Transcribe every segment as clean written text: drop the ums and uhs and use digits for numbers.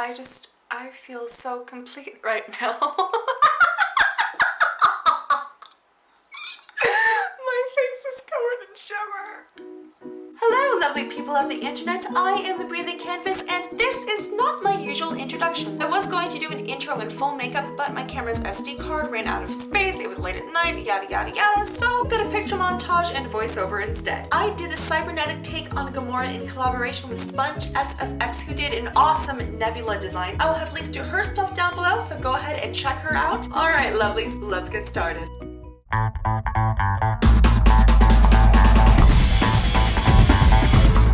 I feel so complete right now. My face is covered in shimmer. Hello lovely people of the internet, I am the Breathing Canvas and this is not my usual introduction. I was going to do an intro in full makeup, but my camera's SD card ran out of space, it was late at night, yada yada yada, so I'm gonna picture montage and voiceover instead. I did the Cybernetic take on Gomorrah in collaboration with Sponge SFX, who did an awesome nebula design. I will have links to her stuff down below, so go ahead and check her out. Alright lovelies, let's get started.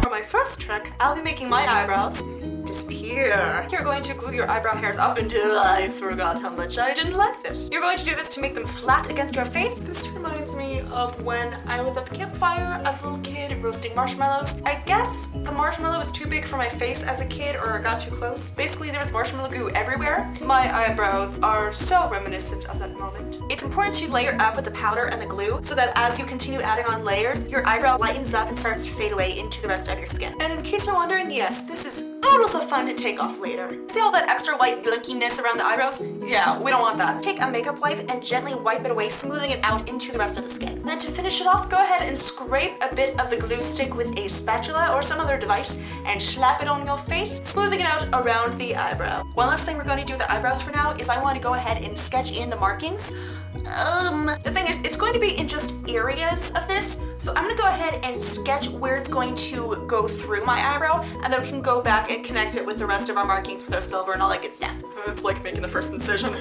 For my first trick, I'll be making my eyebrows disappear. You're going to glue your eyebrow hairs up until I forgot how much I didn't like this. You're going to do this to make them flat against your face. This reminds me of when I was at the campfire as a little kid roasting marshmallows. I guess the marshmallow was too big for my face as a kid, or I got too close. Basically, there was marshmallow goo everywhere. My eyebrows are so reminiscent of that moment. It's important to layer up with the powder and the glue so that as you continue adding on layers, your eyebrow lightens up and starts to fade away into the rest of your skin. And in case you're wondering, yes, this is oodles of fun to take off later. See all that extra white blinkiness around the eyebrows? Yeah, we don't want that. Take a makeup wipe and gently wipe it away, smoothing it out into the rest of the skin. Then to finish it off, go ahead and scrape a bit of the glue stick with a spatula or some other device and slap it on your face, smoothing it out around the eyebrow. One last thing we're going to do with the eyebrows for now is I want to go ahead and sketch in the markings. The thing is, it's going to be in just areas of this, so I'm gonna go ahead and sketch where it's going to go through my eyebrow, and then we can go back and connect it with the rest of our markings with our silver and all that good stuff. It's like making the first incision.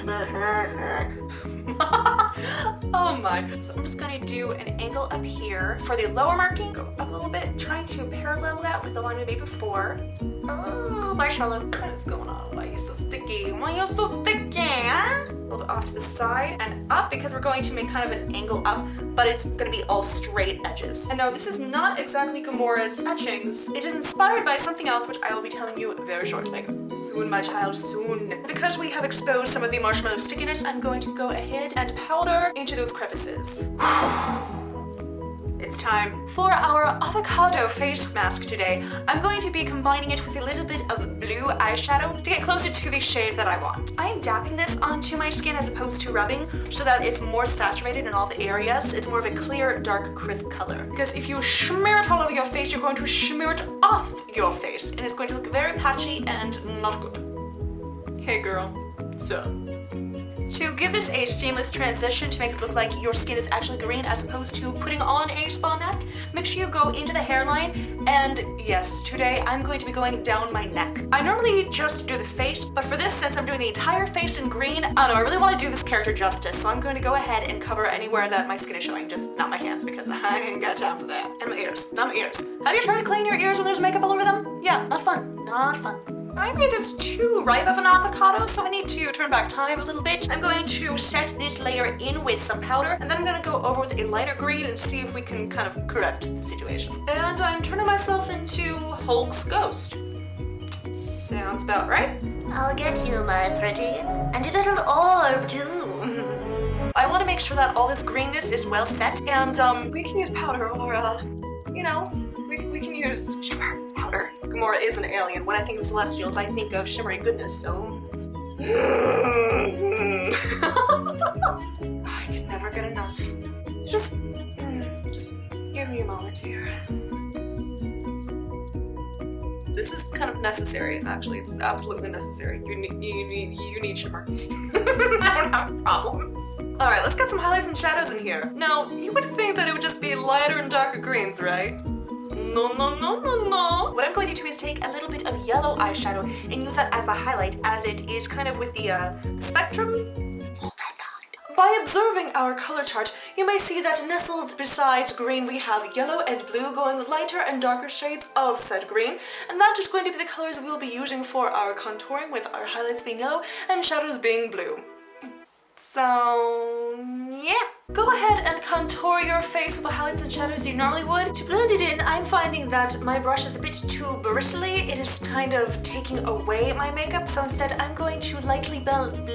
Oh my. So I'm just gonna do an angle up here. For the lower marking, go up a little bit, trying to parallel that with the line we made before. Oh, marshmallow. What is going on? Why are you so sticky? Why are you so sticky? A little bit off to the side and up because we're going to make kind of an angle up, but it's going to be all straight edges. And no, this is not exactly Gomorrah's etchings. It is inspired by something else, which I will be telling you very shortly. Soon, my child, soon. Because we have exposed some of the marshmallow stickiness, I'm going to go ahead and powder into those crevices. It's time for our avocado face mask today. I'm going to be combining it with a little bit of blue eyeshadow to get closer to the shade that I want. I am dabbing this onto my skin as opposed to rubbing so that it's more saturated in all the areas. It's more of a clear, dark, crisp color. Because if you smear it all over your face, you're going to smear it off your face and it's going to look very patchy and not good. Hey girl, so. To give this a seamless transition to make it look like your skin is actually green as opposed to putting on a spa mask, make sure you go into the hairline, and yes, today I'm going to be going down my neck. I normally just do the face, but for this, since I'm doing the entire face in green, I don't know, I really want to do this character justice, so I'm going to go ahead and cover anywhere that my skin is showing, just not my hands because I ain't got time for that. And my ears, not my ears. Have you tried to clean your ears when there's makeup all over them? Yeah, not fun, not fun. I made this too ripe of an avocado, so I need to turn back time a little bit. I'm going to set this layer in with some powder, and then I'm going to go over with a lighter green and see if we can kind of correct the situation. And I'm turning myself into Hulk's ghost. Sounds about right. I'll get you, my pretty. And your little orb, too. I want to make sure that all this greenness is well set, and we can use powder or, you know, we can use shimmer powder. Gomorrah is an alien. When I think of celestials, I think of shimmery goodness, so... I can never get enough. Just give me a moment here. This is kind of necessary, actually. It's absolutely necessary. You need shimmer. I don't have a problem. Alright, let's get some highlights and shadows in here. Now, you would think that it would just be lighter and darker greens, right? No, no, no, no, no. What I'm going to do is take a little bit of yellow eyeshadow and use that as the highlight, as it is kind of with the spectrum. Oh my god. By observing our color chart, you may see that nestled beside green we have yellow and blue going lighter and darker shades of said green, and that is going to be the colors we'll be using for our contouring, with our highlights being yellow and shadows being blue. So, yeah. Go ahead and contour your face with the highlights and shadows you normally would. To blend it in, I'm finding that my brush is a bit too bristly. It is kind of taking away my makeup, so instead I'm going to lightly blend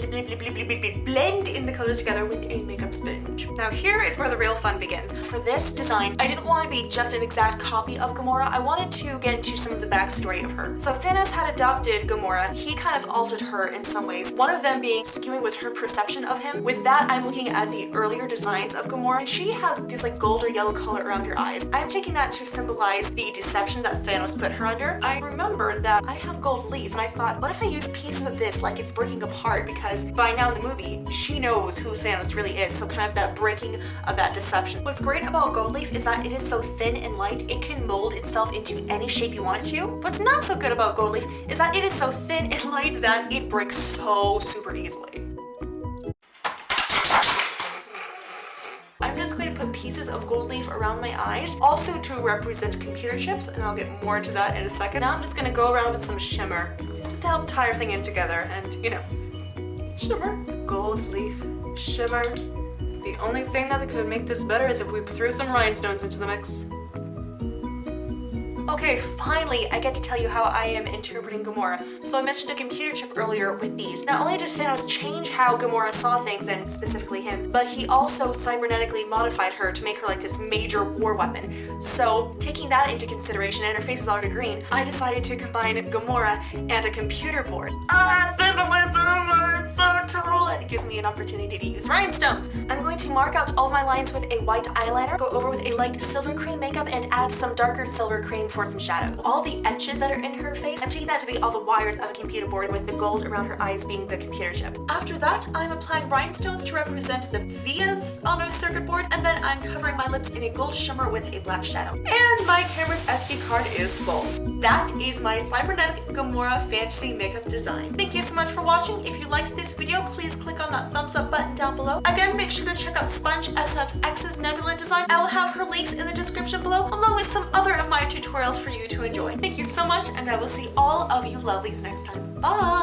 in the colors together with a makeup sponge. Now here is where the real fun begins. For this design, I didn't want to be just an exact copy of Gomorrah. I wanted to get into some of the backstory of her. So Thanos had adopted Gomorrah. He kind of altered her in some ways, one of them being skewing with her perception of him. With that, I'm looking at the earlier designs of Gomorrah. She has this like gold or yellow color around her eyes. I'm taking that to symbolize the deception that Thanos put her under. I remembered that I have gold leaf, and I thought, what if I use pieces of this like it's breaking apart, because by now in the movie, she knows who Thanos really is, so kind of that breaking of that deception. What's great about gold leaf is that it is so thin and light, it can mold itself into any shape you want it to. What's not so good about gold leaf is that it is so thin and light that it breaks so super easily. I'm just going to put pieces of gold leaf around my eyes, also to represent computer chips, and I'll get more into that in a second. Now I'm just going to go around with some shimmer, just to help tie everything in together, and you know, shimmer, gold leaf, shimmer. The only thing that could make this better is if we threw some rhinestones into the mix. Okay, finally, I get to tell you how I am interpreting Gomorrah. So I mentioned a computer chip earlier with these. Not only did Thanos change how Gomorrah saw things, and specifically him, but he also cybernetically modified her to make her like this major war weapon. So taking that into consideration, and her face is already green, I decided to combine Gomorrah and a computer board. Symbolism, it's so cool! It gives me an opportunity to use rhinestones. I'm going to mark out all of my lines with a white eyeliner, go over with a light silver cream makeup, and add some darker silver cream for some shadows. All the etches that are in her face, I'm taking that to be all the wires of a computer board, with the gold around her eyes being the computer chip. After that, I'm applying rhinestones to represent the vias on a circuit board, and then I'm covering my lips in a gold shimmer with a black shadow. And my camera's SD card is full. That is my Cybernetic Gomorrah fantasy makeup design. Thank you so much for watching. If you liked this video, please click on that thumbs up button down below. Again, make sure to check out Sponge SFX's Nebula design. I will have her links in the description below, along with some other of my tutorials for you to enjoy. Thank you so much, and I will see all of you lovelies next time. Bye!